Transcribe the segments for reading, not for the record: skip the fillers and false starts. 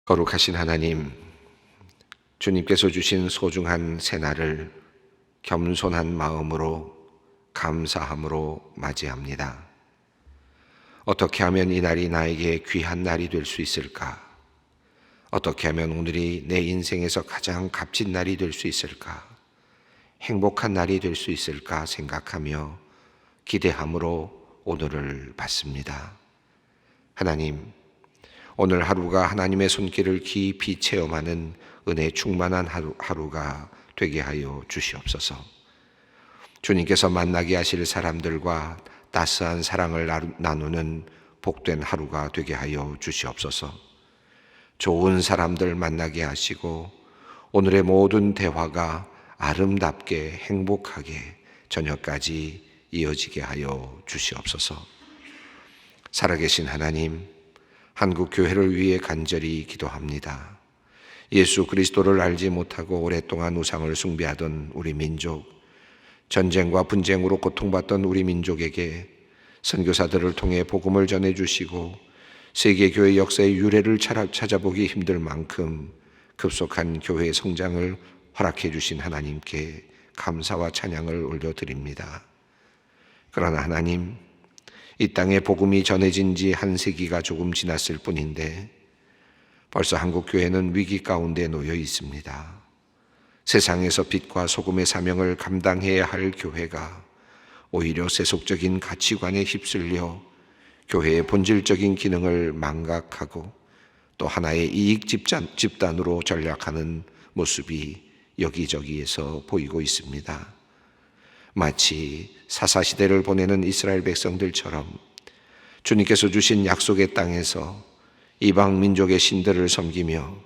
거룩하신 하나님, 주님께서 주신 소중한 새날을 겸손한 마음으로 감사함으로 맞이합니다. 어떻게 하면 이 날이 나에게 귀한 날이 될 수 있을까? 어떻게 하면 오늘이 내 인생에서 가장 값진 날이 될 수 있을까? 행복한 날이 될 수 있을까 생각하며 기대함으로 오늘을 받습니다. 하나님, 오늘 하루가 하나님의 손길을 깊이 체험하는 은혜 충만한 하루가 되게 하여 주시옵소서. 주님께서 만나게 하실 사람들과 따스한 사랑을 나누는 복된 하루가 되게 하여 주시옵소서. 좋은 사람들 만나게 하시고 오늘의 모든 대화가 아름답게 행복하게 저녁까지 이어지게 하여 주시옵소서. 살아계신 하나님, 한국 교회를 위해 간절히 기도합니다. 예수 그리스도를 알지 못하고 오랫동안 우상을 숭배하던 우리 민족, 전쟁과 분쟁으로 고통받던 우리 민족에게 선교사들을 통해 복음을 전해주시고 세계교회 역사의 유래를 찾아보기 힘들 만큼 급속한 교회의 성장을 허락해 주신 하나님께 감사와 찬양을 올려드립니다. 그러나 하나님, 이 땅에 복음이 전해진 지 한 세기가 조금 지났을 뿐인데 벌써 한국교회는 위기 가운데 놓여 있습니다. 세상에서 빛과 소금의 사명을 감당해야 할 교회가 오히려 세속적인 가치관에 휩쓸려 교회의 본질적인 기능을 망각하고 또 하나의 이익 집단으로 전락하는 모습이 여기저기에서 보이고 있습니다. 마치 사사시대를 보내는 이스라엘 백성들처럼 주님께서 주신 약속의 땅에서 이방 민족의 신들을 섬기며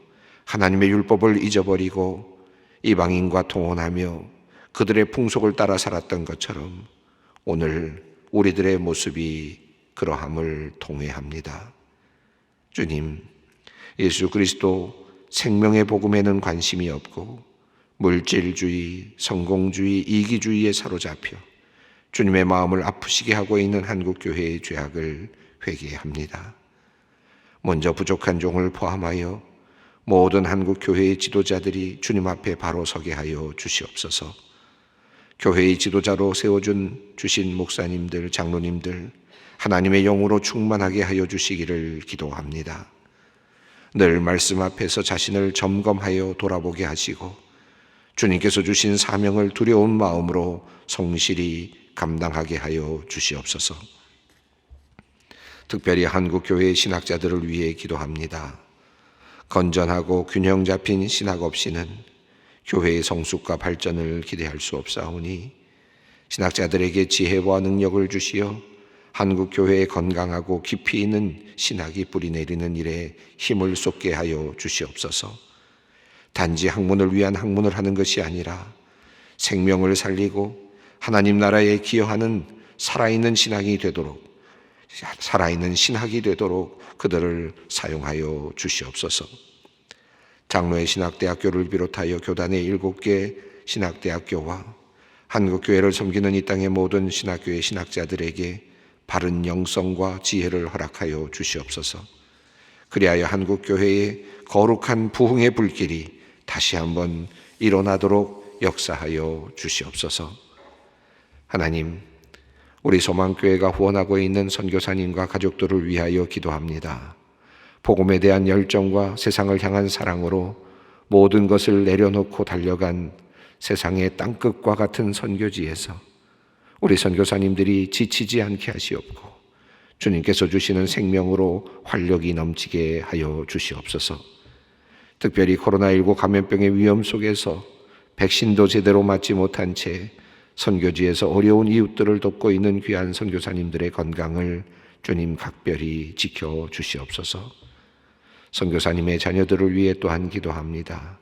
하나님의 율법을 잊어버리고 이방인과 통혼하며 그들의 풍속을 따라 살았던 것처럼 오늘 우리들의 모습이 그러함을 통회합니다. 주님, 예수 그리스도 생명의 복음에는 관심이 없고 물질주의, 성공주의, 이기주의에 사로잡혀 주님의 마음을 아프시게 하고 있는 한국교회의 죄악을 회개합니다. 먼저 부족한 종을 포함하여 모든 한국교회의 지도자들이 주님 앞에 바로 서게 하여 주시옵소서. 교회의 지도자로 주신 목사님들, 장로님들 하나님의 영으로 충만하게 하여 주시기를 기도합니다. 늘 말씀 앞에서 자신을 점검하여 돌아보게 하시고 주님께서 주신 사명을 두려운 마음으로 성실히 감당하게 하여 주시옵소서. 특별히 한국교회의 신학자들을 위해 기도합니다. 건전하고 균형 잡힌 신학 없이는 교회의 성숙과 발전을 기대할 수 없사오니 신학자들에게 지혜와 능력을 주시어 한국교회의 건강하고 깊이 있는 신학이 뿌리내리는 일에 힘을 쏟게 하여 주시옵소서. 단지 학문을 위한 학문을 하는 것이 아니라 생명을 살리고 하나님 나라에 기여하는 살아있는 신학이 되도록 그들을 사용하여 주시옵소서. 장로의 신학대학교를 비롯하여 교단의 7개 신학대학교와 한국교회를 섬기는 이 땅의 모든 신학교의 신학자들에게 바른 영성과 지혜를 허락하여 주시옵소서. 그리하여 한국교회의 거룩한 부흥의 불길이 다시 한번 일어나도록 역사하여 주시옵소서. 하나님, 우리 소망교회가 후원하고 있는 선교사님과 가족들을 위하여 기도합니다. 복음에 대한 열정과 세상을 향한 사랑으로 모든 것을 내려놓고 달려간 세상의 땅끝과 같은 선교지에서 우리 선교사님들이 지치지 않게 하시옵고 주님께서 주시는 생명으로 활력이 넘치게 하여 주시옵소서. 특별히 코로나19 감염병의 위험 속에서 백신도 제대로 맞지 못한 채 선교지에서 어려운 이웃들을 돕고 있는 귀한 선교사님들의 건강을 주님 각별히 지켜 주시옵소서. 선교사님의 자녀들을 위해 또한 기도합니다.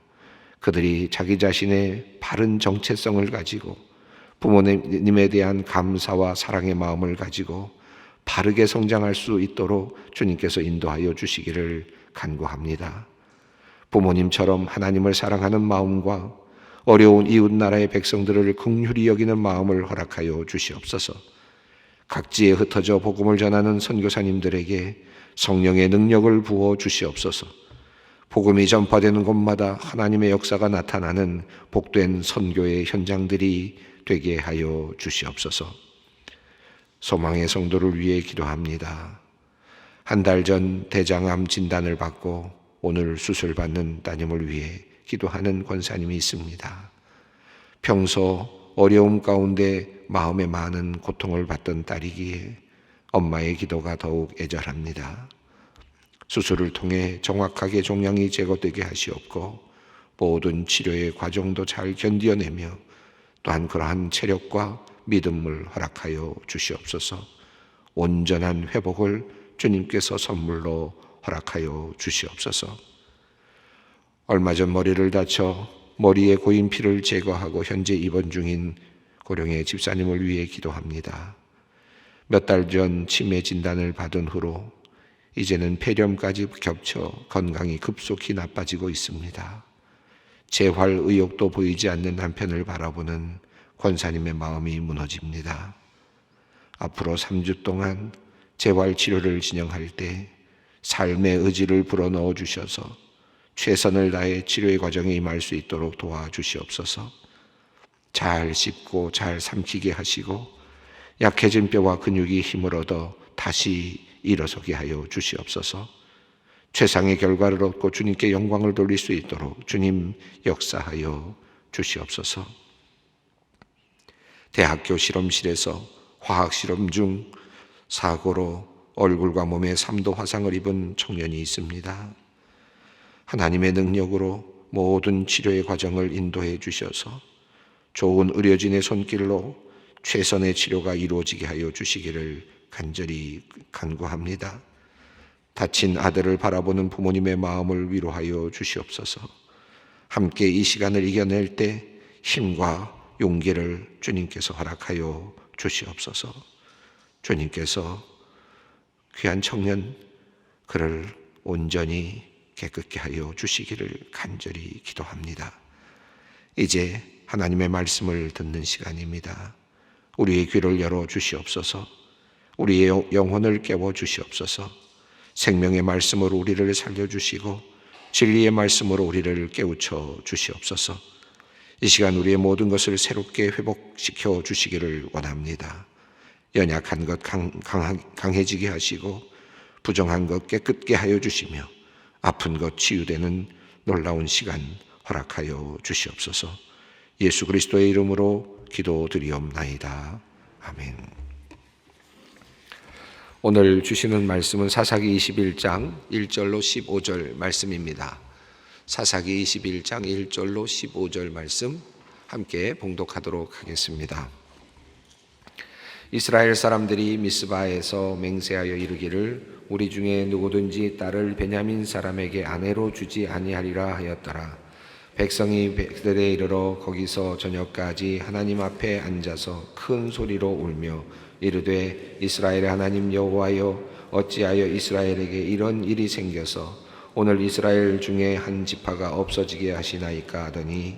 그들이 자기 자신의 바른 정체성을 가지고 부모님에 대한 감사와 사랑의 마음을 가지고 바르게 성장할 수 있도록 주님께서 인도하여 주시기를 간구합니다. 부모님처럼 하나님을 사랑하는 마음과 어려운 이웃 나라의 백성들을 긍휼히 여기는 마음을 허락하여 주시옵소서. 각지에 흩어져 복음을 전하는 선교사님들에게 성령의 능력을 부어 주시옵소서. 복음이 전파되는 곳마다 하나님의 역사가 나타나는 복된 선교의 현장들이 되게 하여 주시옵소서. 소망의 성도를 위해 기도합니다. 한 달 전 대장암 진단을 받고 오늘 수술받는 따님을 위해 기도하는 권사님이 있습니다. 평소 어려움 가운데 마음에 많은 고통을 받던 딸이기에 엄마의 기도가 더욱 애절합니다. 수술을 통해 정확하게 종양이 제거되게 하시옵고 모든 치료의 과정도 잘 견뎌내며 또한 그러한 체력과 믿음을 허락하여 주시옵소서. 온전한 회복을 주님께서 선물로 허락하여 주시옵소서. 얼마 전 머리를 다쳐 머리에 고인 피를 제거하고 현재 입원 중인 고령의 집사님을 위해 기도합니다. 몇 달 전 치매 진단을 받은 후로 이제는 폐렴까지 겹쳐 건강이 급속히 나빠지고 있습니다. 재활 의욕도 보이지 않는 남편을 바라보는 권사님의 마음이 무너집니다. 앞으로 3주 동안 재활 치료를 진행할 때 삶의 의지를 불어넣어 주셔서 최선을 다해 치료의 과정에 임할 수 있도록 도와주시옵소서. 잘 씹고 잘 삼키게 하시고 약해진 뼈와 근육이 힘을 얻어 다시 일어서게 하여 주시옵소서. 최상의 결과를 얻고 주님께 영광을 돌릴 수 있도록 주님 역사하여 주시옵소서. 대학교 실험실에서 화학 실험 중 사고로 얼굴과 몸에 3도 화상을 입은 청년이 있습니다. 하나님의 능력으로 모든 치료의 과정을 인도해 주셔서 좋은 의료진의 손길로 최선의 치료가 이루어지게 하여 주시기를 간절히 간구합니다. 다친 아들을 바라보는 부모님의 마음을 위로하여 주시옵소서. 함께 이 시간을 이겨낼 때 힘과 용기를 주님께서 허락하여 주시옵소서. 주님께서 귀한 청년 그를 온전히 깨끗게 하여 주시기를 간절히 기도합니다. 이제 하나님의 말씀을 듣는 시간입니다. 우리의 귀를 열어 주시옵소서. 우리의 영혼을 깨워 주시옵소서. 생명의 말씀으로 우리를 살려주시고 진리의 말씀으로 우리를 깨우쳐 주시옵소서. 이 시간 우리의 모든 것을 새롭게 회복시켜 주시기를 원합니다. 연약한 것 강해지게 하시고 부정한 것 깨끗게 하여 주시며 아픈 것 치유되는 놀라운 시간 허락하여 주시옵소서. 예수 그리스도의 이름으로 기도드리옵나이다. 아멘. 오늘 주시는 말씀은 사사기 21장 1절로 15절 말씀입니다. 사사기 21장 1절로 15절 말씀 함께 봉독하도록 하겠습니다. 이스라엘 사람들이 미스바에서 맹세하여 이르기를 우리 중에 누구든지 딸을 베냐민 사람에게 아내로 주지 아니하리라 하였더라. 백성이 베들에 이르러 거기서 저녁까지 하나님 앞에 앉아서 큰 소리로 울며 이르되 이스라엘의 하나님 여호와여 어찌하여 이스라엘에게 이런 일이 생겨서 오늘 이스라엘 중에 한 지파가 없어지게 하시나이까 하더니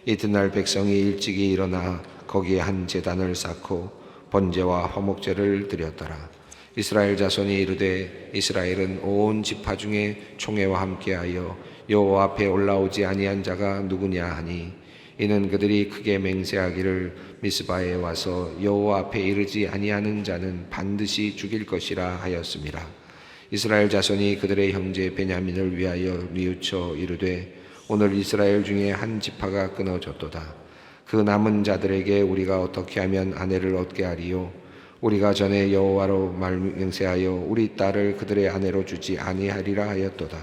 이튿날 백성이 일찍이 일어나 거기에 한 제단을 쌓고 번제와 화목제를 드렸더라. 이스라엘 자손이 이르되 이스라엘은 온 지파 중에 총회와 함께하여 여호와 앞에 올라오지 아니한 자가 누구냐 하니 이는 그들이 크게 맹세하기를 미스바에 와서 여호와 앞에 이르지 아니하는 자는 반드시 죽일 것이라 하였음이라. 이스라엘 자손이 그들의 형제 베냐민을 위하여 뉘우쳐 이르되 오늘 이스라엘 중에 한 지파가 끊어졌도다. 그 남은 자들에게 우리가 어떻게 하면 아내를 얻게 하리요? 우리가 전에 여호와로 맹세하여 우리 딸을 그들의 아내로 주지 아니하리라 하였도다.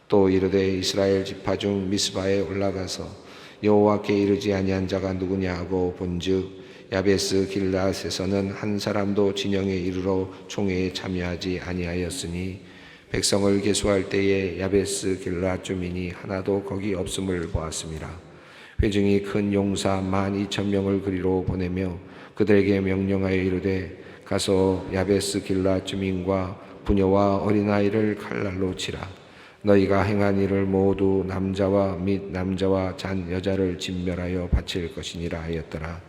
또 이르되 이스라엘 지파 중 미스바에 올라가서 여호와께 이르지 아니한 자가 누구냐 하고 본즉 야베스 길앗에서는 한 사람도 진영에 이르러 총회에 참여하지 아니하였으니 백성을 계수할 때에 야베스 길앗 주민이 하나도 거기 없음을 보았음이라. 회중이 큰 용사 12,000명을 그리로 보내며 그들에게 명령하여 이르되 가서 야베스 길앗 주민과 부녀와 어린아이를 칼날로 치라. 너희가 행한 일을 모두 남자와 및 남자와 잔 여자를 진멸하여 바칠 것이니라 하였더라.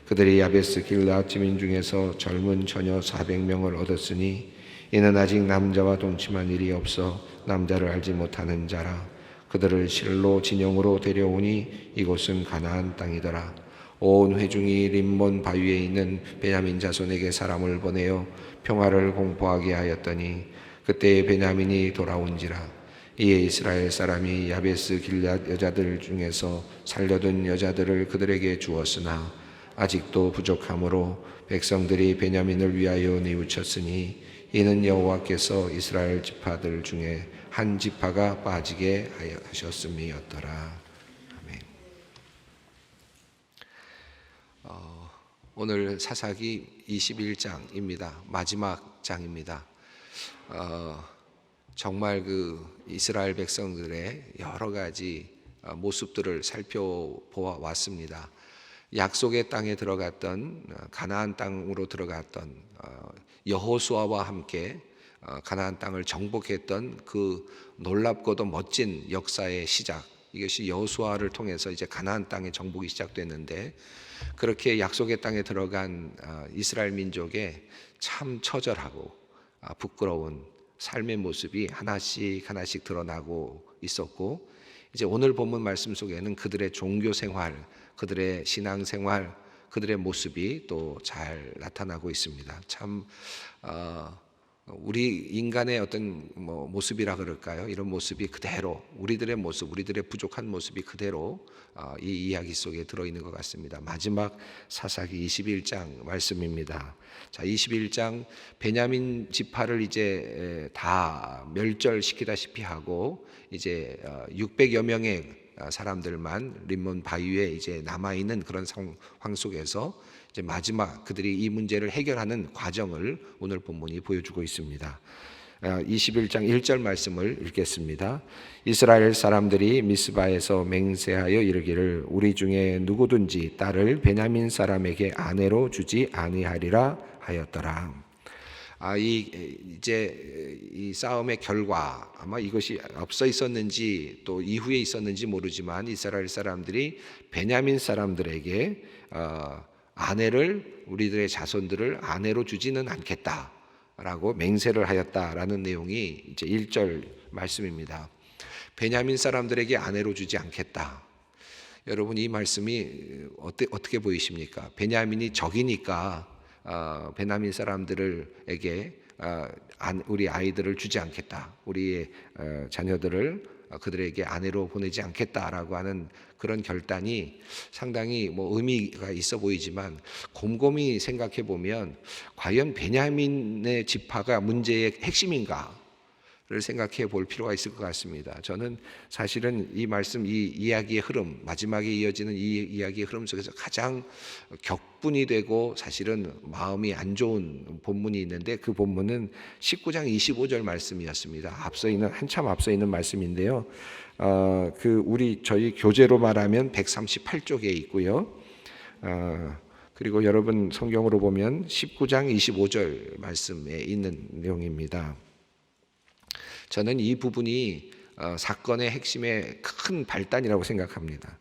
그들이 야베스 길앗 주민 중에서 젊은 처녀 400명을 얻었으니 이는 아직 남자와 동침한 일이 없어 남자를 알지 못하는 자라. 그들을 실로 진영으로 데려오니 이곳은 가나안 땅이더라. 온 회중이 림몬 바위에 있는 베냐민 자손에게 사람을 보내어 평화를 공포하게 하였더니 그때 베냐민이 돌아온지라. 이에 이스라엘 사람이 야베스 길앗 여자들 중에서 살려둔 여자들을 그들에게 주었으나 아직도 부족하므로 백성들이 베냐민을 위하여 뉘우쳤으니 이는 여호와께서 이스라엘 지파들 중에 한 지파가 빠지게 하셨음이었더라. 아멘. 오늘 사사기 21장입니다. 마지막 장입니다. 정말 그 이스라엘 백성들의 여러 가지 모습들을 살펴보아 왔습니다. 약속의 땅에 들어갔던 가나안 땅으로 들어갔던 여호수아와 함께 가나안 땅을 정복했던 그 놀랍고도 멋진 역사의 시작, 이것이 여호수아를 통해서 이제 가나안 땅의 정복이 시작됐는데, 그렇게 약속의 땅에 들어간 이스라엘 민족의 참 처절하고 부끄러운 삶의 모습이 하나씩 하나씩 드러나고 있었고, 이제 오늘 본문 말씀 속에는 그들의 종교 생활, 그들의 신앙 생활, 그들의 모습이 또 잘 나타나고 있습니다. 참 우리 인간의 어떤 모습이라 그럴까요? 이런 모습이 그대로 우리들의 모습, 우리들의 부족한 모습이 그대로 이 이야기 속에 들어있는 것 같습니다. 마지막 사사기 21장 말씀입니다. 자, 21장 베냐민 지파를 이제 다 멸절시키다시피 하고 이제 600여 명의 사람들만 림몬 바위에 이제 남아 있는 그런 상황 속에서 이제 마지막 그들이 이 문제를 해결하는 과정을 오늘 본문이 보여주고 있습니다. 21장 1절 말씀을 읽겠습니다. 이스라엘 사람들이 미스바에서 맹세하여 이르기를 우리 중에 누구든지 딸을 베냐민 사람에게 아내로 주지 아니하리라 하였더라. 이제 이 싸움의 결과, 아마 이것이 앞서 있었는지 또 이후에 있었는지 모르지만 이스라엘 사람들이 베냐민 사람들에게 아내를, 우리들의 자손들을 아내로 주지는 않겠다라고 맹세를 하였다라는 내용이 이제 1절 말씀입니다. 베냐민 사람들에게 아내로 주지 않겠다. 여러분, 이 말씀이 어떻게 보이십니까? 베냐민이 적이니까 베냐민 사람들에게 우리 아이들을 주지 않겠다, 우리의 자녀들을 그들에게 아내로 보내지 않겠다라고 하는 그런 결단이 상당히 의미가 있어 보이지만, 곰곰이 생각해 보면 과연 베냐민의 지파가 문제의 핵심인가를 생각해 볼 필요가 있을 것 같습니다. 저는 사실은 이 말씀, 이 이야기의 흐름, 마지막에 이어지는 이 이야기의 흐름 속에서 가장 격분이 되고 사실은 마음이 안 좋은 본문이 있는데, 그 본문은 19장 25절 말씀이었습니다. 한참 앞서 있는 말씀인데요. 저희 교재로 말하면 138쪽에 있고요. 그리고 여러분 성경으로 보면 19장 25절 말씀에 있는 내용입니다. 저는 이 부분이 사건의 핵심의 큰 발단이라고 생각합니다.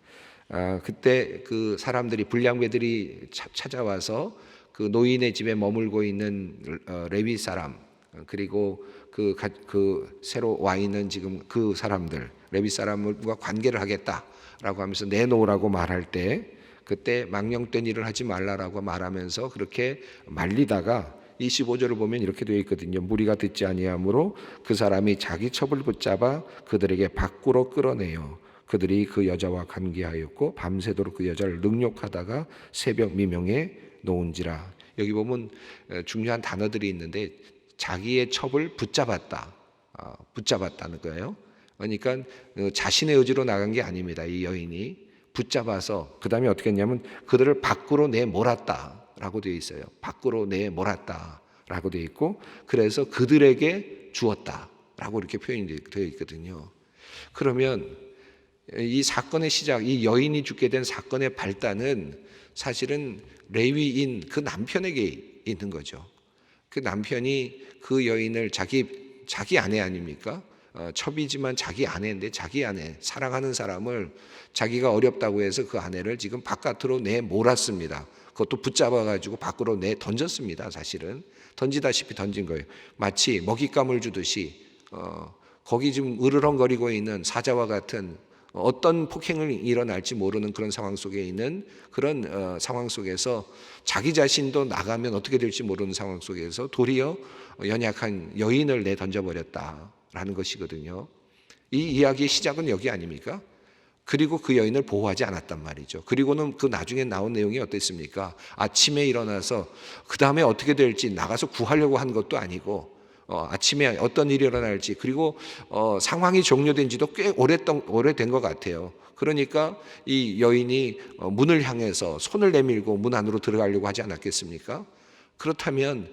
그때 그 사람들이, 불량배들이 찾아와서 그 노인의 집에 머물고 있는 레위 사람, 그리고 그 새로 와 있는 지금 그 사람들, 레위 사람과 관계를 하겠다라고 하면서 내놓으라고 말할 때, 그때 망령된 일을 하지 말라라고 말하면서 그렇게 말리다가 25절을 보면 이렇게 되어 있거든요. 무리가 듣지 아니하므로 그 사람이 자기 첩을 붙잡아 그들에게 밖으로 끌어내어 그들이 그 여자와 관계하였고 밤새도록 그 여자를 능욕하다가 새벽 미명에 놓은지라. 여기 보면 중요한 단어들이 있는데, 자기의 첩을 붙잡았다는 거예요. 그러니까 자신의 의지로 나간 게 아닙니다. 이 여인이 붙잡아서 그 다음에 어떻게 했냐면 그들을 밖으로 내몰았다라고 되어 있어요. 밖으로 내몰았다라고 되어 있고, 그래서 그들에게 주었다라고 이렇게 표현이 되어 있거든요. 그러면 이 사건의 시작, 이 여인이 죽게 된 사건의 발단은 사실은 레위인 그 남편에게 있는 거죠. 그 남편이 그 여인을 자기 아내 아닙니까? 첩이지만 자기 아내인데, 자기 아내, 사랑하는 사람을 자기가 어렵다고 해서 그 아내를 지금 바깥으로 내몰았습니다. 그것도 붙잡아가지고 밖으로 던졌습니다. 사실은 던지다시피 던진 거예요. 마치 먹잇감을 주듯이 거기 지금 으르렁거리고 있는 사자와 같은 어떤 폭행이 일어날지 모르는 그런 상황 속에 있는 그런 상황 속에서 자기 자신도 나가면 어떻게 될지 모르는 상황 속에서 도리어 연약한 여인을 내던져버렸다라는 것이거든요. 이 이야기의 시작은 여기 아닙니까? 그리고 그 여인을 보호하지 않았단 말이죠. 그리고는 그 나중에 나온 내용이 어땠습니까? 아침에 일어나서 그 다음에 어떻게 될지 나가서 구하려고 한 것도 아니고 아침에 어떤 일이 일어날지 그리고 상황이 종료된 지도 꽤 오래된 것 같아요. 그러니까 이 여인이 문을 향해서 손을 내밀고 문 안으로 들어가려고 하지 않았겠습니까? 그렇다면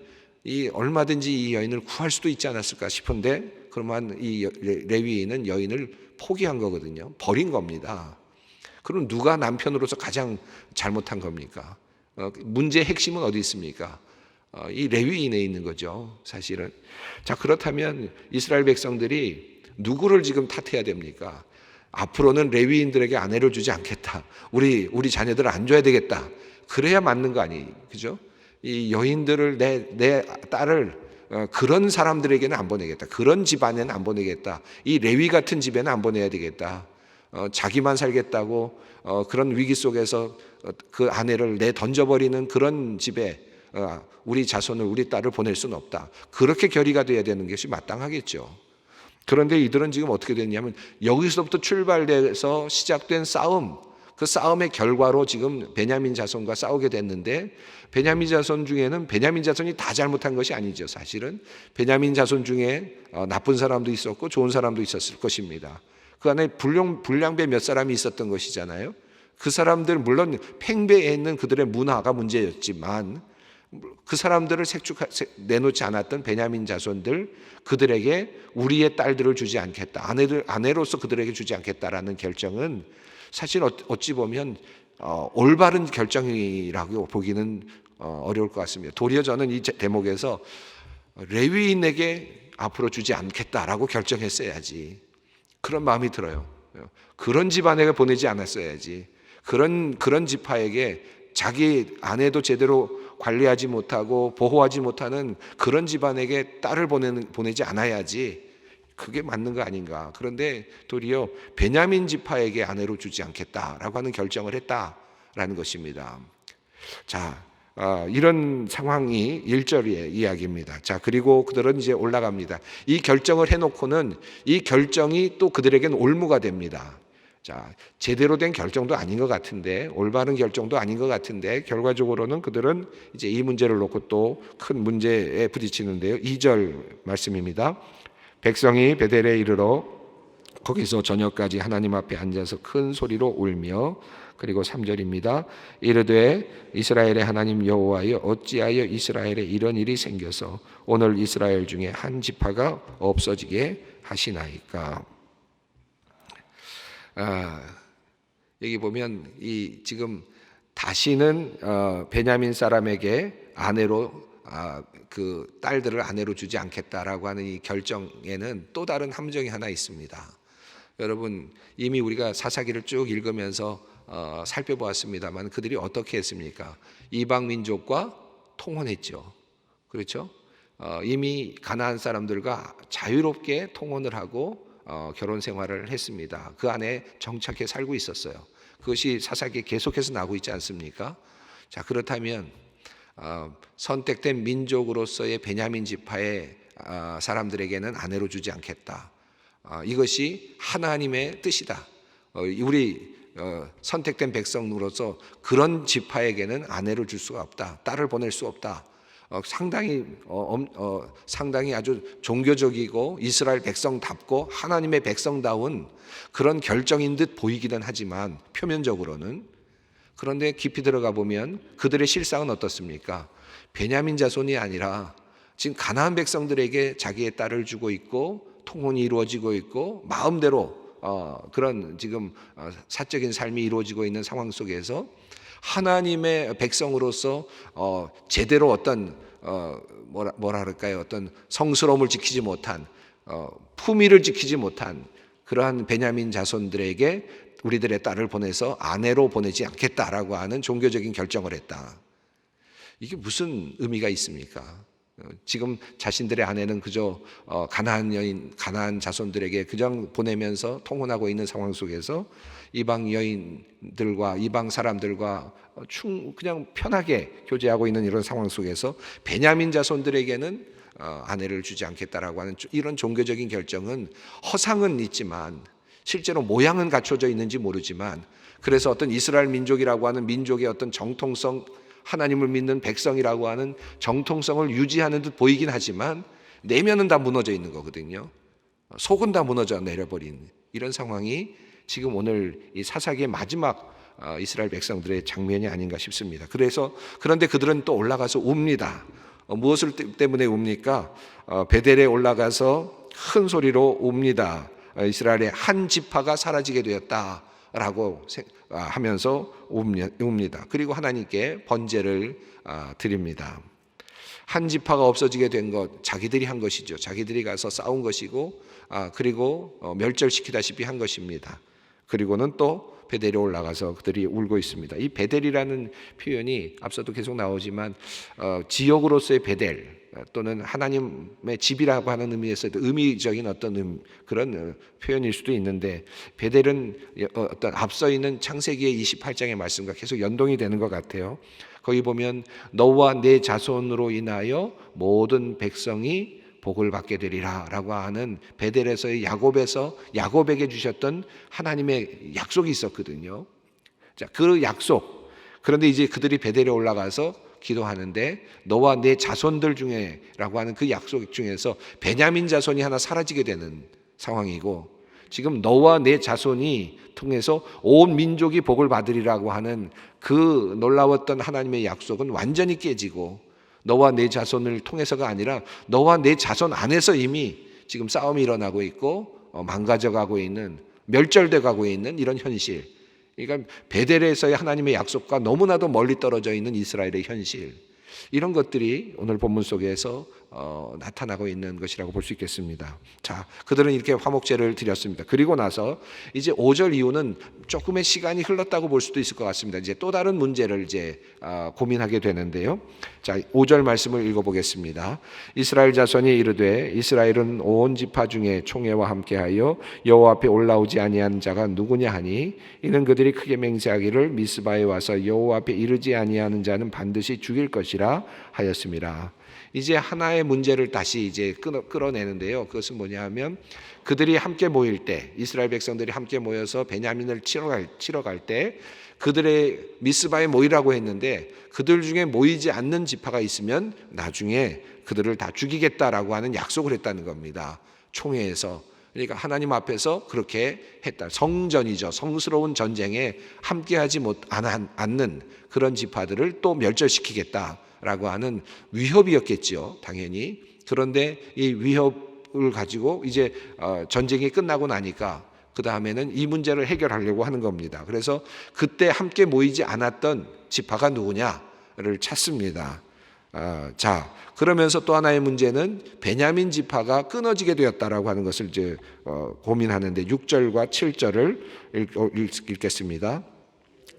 이 얼마든지 이 여인을 구할 수도 있지 않았을까 싶은데 그러면 이 레위인은 여인을 포기한 거거든요. 버린 겁니다. 그럼 누가 남편으로서 가장 잘못한 겁니까? 문제의 핵심은 어디 있습니까? 이 레위인에 있는 거죠, 사실은. 자, 그렇다면 이스라엘 백성들이 누구를 지금 탓해야 됩니까? 앞으로는 레위인들에게 아내를 주지 않겠다. 우리 자녀들을 안 줘야 되겠다. 그래야 맞는 거 아니, 그죠? 이 여인들을 내 딸을 그런 사람들에게는 안 보내겠다. 그런 집안에는 안 보내겠다. 이 레위 같은 집에는 안 보내야 되겠다. 자기만 살겠다고 그런 위기 속에서 그 아내를 내 던져버리는 그런 집에 우리 자손을 우리 딸을 보낼 수는 없다. 그렇게 결의가 돼야 되는 것이 마땅하겠죠. 그런데 이들은 지금 어떻게 됐냐면 여기서부터 출발돼서 시작된 싸움, 그 싸움의 결과로 지금 베냐민 자손과 싸우게 됐는데 베냐민 자손 중에는 베냐민 자손이 다 잘못한 것이 아니죠. 사실은 베냐민 자손 중에 나쁜 사람도 있었고 좋은 사람도 있었을 것입니다. 그 안에 불량배 몇 사람이 있었던 것이잖아요. 그 사람들 물론 팽배해 있는 그들의 문화가 문제였지만 그 사람들을 내놓지 않았던 베냐민 자손들 그들에게 우리의 딸들을 주지 않겠다. 아내로서 그들에게 주지 않겠다라는 결정은 사실 어찌 보면 올바른 결정이라고 보기는 어려울 것 같습니다. 도리어 저는 이 대목에서 레위인에게 앞으로 주지 않겠다라고 결정했어야지. 그런 마음이 들어요. 그런 집안에게 보내지 않았어야지. 그런 지파에게 자기 아내도 제대로 관리하지 못하고 보호하지 못하는 그런 집안에게 딸을 보내지 않아야지. 그게 맞는 거 아닌가. 그런데 도리어 베냐민 지파에게 아내로 주지 않겠다라고 하는 결정을 했다라는 것입니다. 자, 이런 상황이 1절의 이야기입니다. 자, 그리고 그들은 이제 올라갑니다. 이 결정을 해놓고는 이 결정이 또 그들에게는 올무가 됩니다. 자, 제대로 된 결정도 아닌 것 같은데, 올바른 결정도 아닌 것 같은데, 결과적으로는 그들은 이제 이 문제를 놓고 또 큰 문제에 부딪히는데요. 2절 말씀입니다. 백성이 베델에 이르러 거기서 저녁까지 하나님 앞에 앉아서 큰 소리로 울며, 그리고 3절입니다. 이르되 이스라엘의 하나님 여호와여, 어찌하여 이스라엘에 이런 일이 생겨서 오늘 이스라엘 중에 한 지파가 없어지게 하시나이까. 여기 보면 이 지금 다시는 베냐민 사람에게 아내로 그 딸들을 아내로 주지 않겠다라고 하는 이 결정에는 또 다른 함정이 하나 있습니다. 여러분 이미 우리가 사사기를 쭉 읽으면서 살펴보았습니다만 그들이 어떻게 했습니까? 이방 민족과 통혼했죠. 그렇죠? 이미 가나안 사람들과 자유롭게 통혼을 하고 결혼 생활을 했습니다. 그 안에 정착해 살고 있었어요. 그것이 사사기에 계속해서 나오고 있지 않습니까? 자, 그렇다면 선택된 민족으로서의 베냐민 지파의 사람들에게는 아내로 주지 않겠다. 이것이 하나님의 뜻이다. 우리 선택된 백성으로서 그런 지파에게는 아내를 줄 수가 없다. 딸을 보낼 수 없다. 상당히 아주 종교적이고 이스라엘 백성답고 하나님의 백성다운 그런 결정인 듯 보이기는 하지만 표면적으로는, 그런데 깊이 들어가 보면 그들의 실상은 어떻습니까? 베냐민 자손이 아니라 지금 가나안 백성들에게 자기의 딸을 주고 있고 통혼이 이루어지고 있고 마음대로 그런 지금 사적인 삶이 이루어지고 있는 상황 속에서 하나님의 백성으로서 제대로 어떤 뭐라 그럴까요? 어떤 성스러움을 지키지 못한 품위를 지키지 못한 그러한 베냐민 자손들에게 우리들의 딸을 보내서 아내로 보내지 않겠다라고 하는 종교적인 결정을 했다. 이게 무슨 의미가 있습니까? 지금 자신들의 아내는 그저 가나안 여인, 가나안 자손들에게 그냥 보내면서 통혼하고 있는 상황 속에서 이방 여인들과 이방 사람들과 그냥 편하게 교제하고 있는 이런 상황 속에서 베냐민 자손들에게는 아내를 주지 않겠다라고 하는 이런 종교적인 결정은 허상은 있지만 실제로 모양은 갖춰져 있는지 모르지만, 그래서 어떤 이스라엘 민족이라고 하는 민족의 어떤 정통성, 하나님을 믿는 백성이라고 하는 정통성을 유지하는 듯 보이긴 하지만 내면은 다 무너져 있는 거거든요. 속은 다 무너져 내려버린 이런 상황이 지금 오늘 이 사사기의 마지막 이스라엘 백성들의 장면이 아닌가 싶습니다. 그런데 그들은 또 올라가서 웁니다. 무엇을 때문에 웁니까? 베델에 올라가서 큰 소리로 웁니다. 이스라엘의 한 지파가 사라지게 되었다라고 하면서 웁니다. 그리고 하나님께 번제를 드립니다. 한 지파가 없어지게 된 것, 자기들이 한 것이죠. 자기들이 가서 싸운 것이고, 그리고 멸절시키다시피 한 것입니다. 그리고는 또 베델에 올라가서 그들이 울고 있습니다. 이 베델이라는 표현이 앞서도 계속 나오지만 지역으로서의 베델 또는 하나님의 집이라고 하는 의미에서도 의미적인 어떤 그런 표현일 수도 있는데, 베델은 어떤 앞서 있는 창세기의 28장의 말씀과 계속 연동이 되는 것 같아요. 거기 보면 너와 내 자손으로 인하여 모든 백성이 복을 받게 되리라 라고 하는 베델에서의 야곱에게 주셨던 하나님의 약속이 있었거든요. 자, 그 약속. 그런데 이제 그들이 베델에 올라가서 기도하는데 너와 내 자손들 중에라고 하는 그 약속 중에서 베냐민 자손이 하나 사라지게 되는 상황이고, 지금 너와 내 자손이 통해서 온 민족이 복을 받으리라고 하는 그 놀라웠던 하나님의 약속은 완전히 깨지고, 너와 내 자손을 통해서가 아니라 너와 내 자손 안에서 이미 지금 싸움이 일어나고 있고 망가져 가고 있는, 멸절돼 가고 있는 이런 현실. 그러니까 베델에서의 하나님의 약속과 너무나도 멀리 떨어져 있는 이스라엘의 현실, 이런 것들이 오늘 본문 속에서 나타나고 있는 것이라고 볼 수 있겠습니다. 자, 그들은 이렇게 화목제를 드렸습니다. 그리고 나서 이제 5절 이후는 조금의 시간이 흘렀다고 볼 수도 있을 것 같습니다. 이제 또 다른 문제를 이제 고민하게 되는데요. 자, 5절 말씀을 읽어보겠습니다. 이스라엘 자손이 이르되 이스라엘은 온 지파 중에 총회와 함께하여 여호와 앞에 올라오지 아니한 자가 누구냐 하니, 이는 그들이 크게 맹세하기를 미스바에 와서 여호와 앞에 이르지 아니하는 자는 반드시 죽일 것이라 하였습니다. 이제 하나의 문제를 다시 이제 끌어내는데요. 그것은 뭐냐하면 그들이 함께 모일 때, 이스라엘 백성들이 함께 모여서 베냐민을 치러 갈 때 그들의 미스바에 모이라고 했는데, 그들 중에 모이지 않는 지파가 있으면 나중에 그들을 다 죽이겠다라고 하는 약속을 했다는 겁니다. 총회에서. 그러니까 하나님 앞에서 그렇게 했다. 성전이죠. 성스러운 전쟁에 함께하지 않는 그런 지파들을 또 멸절시키겠다라고 하는 위협이었겠죠, 당연히. 그런데 이 위협을 가지고 이제 전쟁이 끝나고 나니까 그 다음에는 이 문제를 해결하려고 하는 겁니다. 그래서 그때 함께 모이지 않았던 지파가 누구냐를 찾습니다. 자, 그러면서 또 하나의 문제는 베냐민 지파가 끊어지게 되었다라고 하는 것을 이제 고민하는데, 6절과 7절을 읽겠습니다.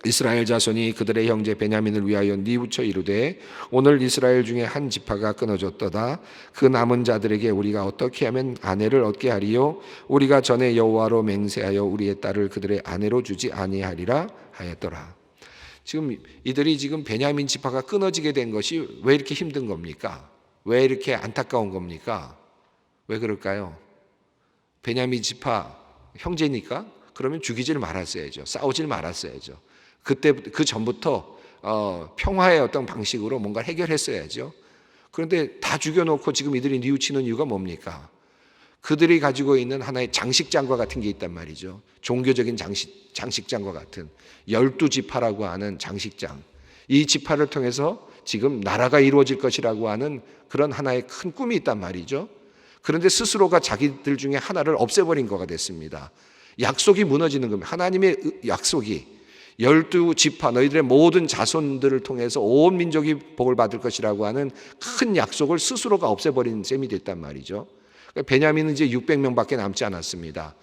이스라엘 자손이 그들의 형제 베냐민을 위하여 뉘우쳐 이르되 오늘 이스라엘 중에 한 지파가 끊어졌도다. 그 남은 자들에게 우리가 어떻게 하면 아내를 얻게 하리요? 우리가 전에 여호와로 맹세하여 우리의 딸을 그들의 아내로 주지 아니하리라 하였더라. 지금 이들이 지금 베냐민 지파가 끊어지게 된 것이 왜 이렇게 힘든 겁니까? 왜 이렇게 안타까운 겁니까? 왜 그럴까요? 베냐민 지파 형제니까 그러면 죽이질 말았어야죠. 싸우질 말았어야죠. 그때 그 전부터 평화의 어떤 방식으로 뭔가 해결했어야죠. 그런데 다 죽여놓고 지금 이들이 뉘우치는 이유가 뭡니까? 그들이 가지고 있는 하나의 장식장과 같은 게 있단 말이죠. 종교적인 장식장과 같은 12지파라고 하는 장식장. 이 지파를 통해서 지금 나라가 이루어질 것이라고 하는 그런 하나의 큰 꿈이 있단 말이죠. 그런데 스스로가 자기들 중에 하나를 없애버린 거가 됐습니다. 약속이 무너지는 겁니다. 하나님의 약속이 12지파 너희들의 모든 자손들을 통해서 온 민족이 복을 받을 것이라고 하는 큰 약속을 스스로가 없애버린 셈이 됐단 말이죠. 베냐민은 이제 600명밖에 남지 않았습니다.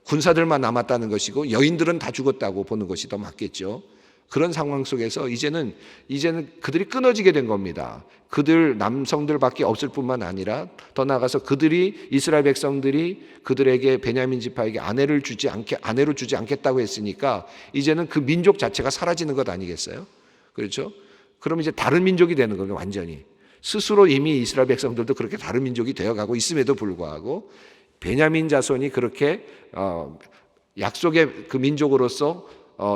군사들만 남았다는 것이고 여인들은 다 죽었다고 보는 것이 더 맞겠죠. 그런 상황 속에서 이제는 그들이 끊어지게 된 겁니다. 그들 남성들밖에 없을 뿐만 아니라 더 나아가서 그들이 이스라엘 백성들이 그들에게 베냐민 지파에게 아내로 주지 않겠다고 했으니까 이제는 그 민족 자체가 사라지는 것 아니겠어요? 그렇죠? 그럼 이제 다른 민족이 되는 거예요, 완전히. 스스로 이미 이스라엘 백성들도 그렇게 다른 민족이 되어가고 있음에도 불구하고 베냐민 자손이 그렇게 약속의 그 민족으로서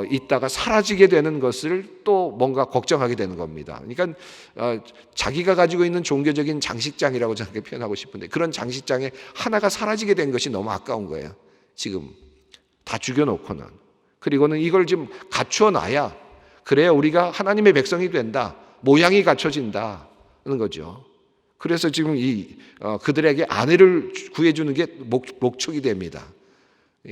있다가 사라지게 되는 것을 또 뭔가 걱정하게 되는 겁니다. 그러니까 자기가 가지고 있는 종교적인 장식장이라고 저는 표현하고 싶은데 그런 장식장에 하나가 사라지게 된 것이 너무 아까운 거예요. 지금 다 죽여놓고는. 그리고는 이걸 좀 갖추어 놔야 그래야 우리가 하나님의 백성이 된다. 모양이 갖춰진다는 거죠. 그래서 지금 그들에게 아내를 구해주는 게 목적이 됩니다.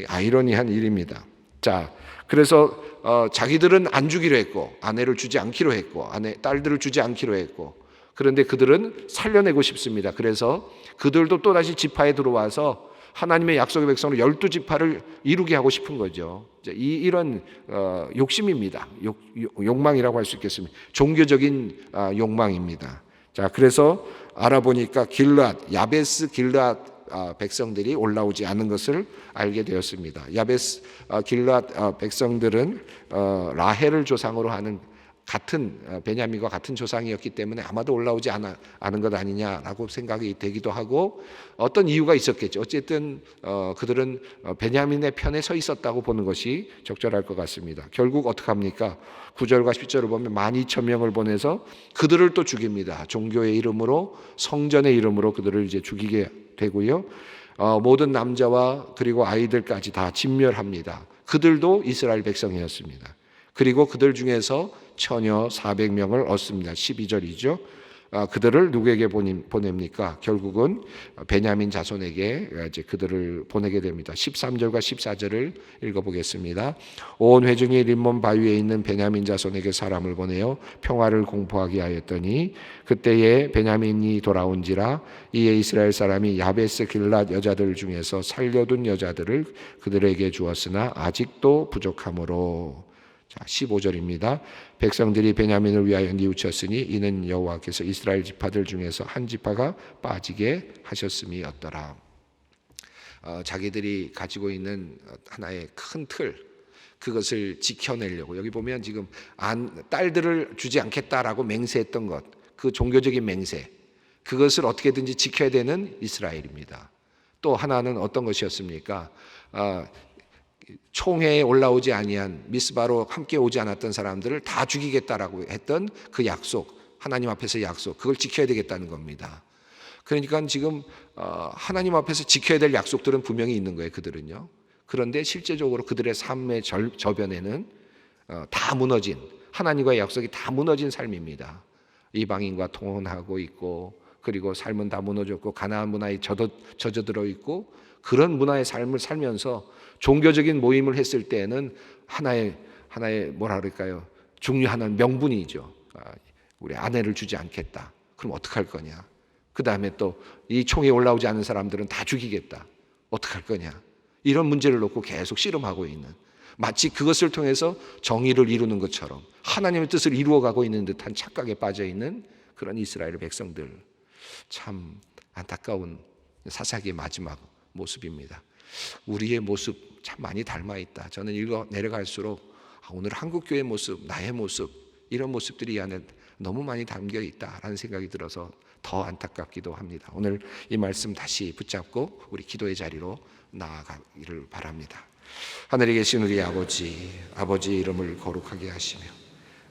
아이러니한 일입니다. 자, 그래서 자기들은 안 주기로 했고 아내를 주지 않기로 했고 딸들을 주지 않기로 했고 그런데 그들은 살려내고 싶습니다. 그래서 그들도 또다시 지파에 들어와서 하나님의 약속의 백성으로 12지파를 이루게 하고 싶은 거죠. 이런 욕심입니다. 욕망이라고 할 수 있겠습니다. 종교적인 욕망입니다. 자, 그래서 알아보니까 야베스 길르앗 백성들이 올라오지 않은 것을 알게 되었습니다. 야베스 길르앗 백성들은 라헬을 조상으로 하는 같은 베냐민과 같은 조상이었기 때문에 아마도 올라오지 않은 것 아니냐라고 생각이 되기도 하고 어떤 이유가 있었겠죠. 어쨌든 그들은 베냐민의 편에 서 있었다고 보는 것이 적절할 것 같습니다. 결국 어떻게 합니까? 9절과 10절을 보면 12,000명을 보내서 그들을 또 죽입니다. 종교의 이름으로 성전의 이름으로 그들을 이제 죽이게 되고요. 모든 남자와 그리고 아이들까지 다 진멸합니다. 그들도 이스라엘 백성이었습니다. 그리고 그들 중에서 처녀 400명을 얻습니다. 12절이죠. 그들을 누구에게 보냅니까? 결국은 베냐민 자손에게 이제 그들을 보내게 됩니다. 13절과 14절을 읽어보겠습니다. 온 회중이 림몬 바위에 있는 베냐민 자손에게 사람을 보내어 평화를 공포하게 하였더니 그때에 베냐민이 돌아온지라 이에 이스라엘 사람이 야베스 길랏 여자들 중에서 살려둔 여자들을 그들에게 주었으나 아직도 부족하므로. 자, 15절입니다. 백성들이 베냐민을 위하여 뉘우쳤으니 이는 여호와께서 이스라엘 지파들 중에서 한 지파가 빠지게 하셨음이었더라. 자기들이 가지고 있는 하나의 큰 틀, 그것을 지켜내려고 여기 보면 지금 딸들을 주지 않겠다라고 맹세했던 것, 그 종교적인 맹세, 그것을 어떻게든지 지켜야 되는 이스라엘입니다. 또 하나는 어떤 것이었습니까? 총회에 올라오지 아니한 미스바로 함께 오지 않았던 사람들을 다 죽이겠다라고 했던 그 약속, 하나님 앞에서 약속, 그걸 지켜야 되겠다는 겁니다. 그러니까 지금 하나님 앞에서 지켜야 될 약속들은 분명히 있는 거예요, 그들은요. 그런데 실제적으로 그들의 삶의 저변에는 다 무너진, 하나님과의 약속이 다 무너진 삶입니다. 이방인과 통혼하고 있고, 그리고 삶은 다 무너졌고, 가나안 문화에 젖어들어 있고, 그런 문화의 삶을 살면서 종교적인 모임을 했을 때에는 하나의 뭐라 그럴까요? 중요한 명분이죠. 우리 아내를 주지 않겠다. 그럼 어떡할 거냐? 그 다음에 또 이 총에 올라오지 않은 사람들은 다 죽이겠다. 어떡할 거냐? 이런 문제를 놓고 계속 씨름하고 있는, 마치 그것을 통해서 정의를 이루는 것처럼 하나님의 뜻을 이루어가고 있는 듯한 착각에 빠져있는 그런 이스라엘 백성들, 참 안타까운 사사기의 마지막 모습입니다. 우리의 모습 참 많이 닮아 있다. 저는 읽어 내려갈수록 오늘 한국교회의 모습, 나의 모습, 이런 모습들이 이 안에 너무 많이 담겨 있다라는 생각이 들어서 더 안타깝기도 합니다. 오늘 이 말씀 다시 붙잡고 우리 기도의 자리로 나아가기를 바랍니다. 하늘에 계신 우리 아버지의 이름을 거룩하게 하시며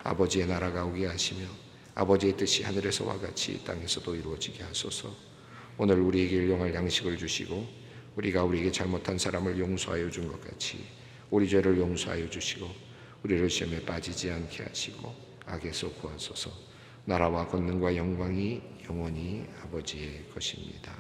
아버지의 나라가 오게 하시며 아버지의 뜻이 하늘에서와 같이 땅에서도 이루어지게 하소서. 오늘 우리에게 일용할 양식을 주시고 우리가 우리에게 잘못한 사람을 용서하여 준 것 같이 우리 죄를 용서하여 주시고 우리를 시험에 빠지지 않게 하시고 악에서 구하소서. 나라와 권능과 영광이 영원히 아버지의 것입니다.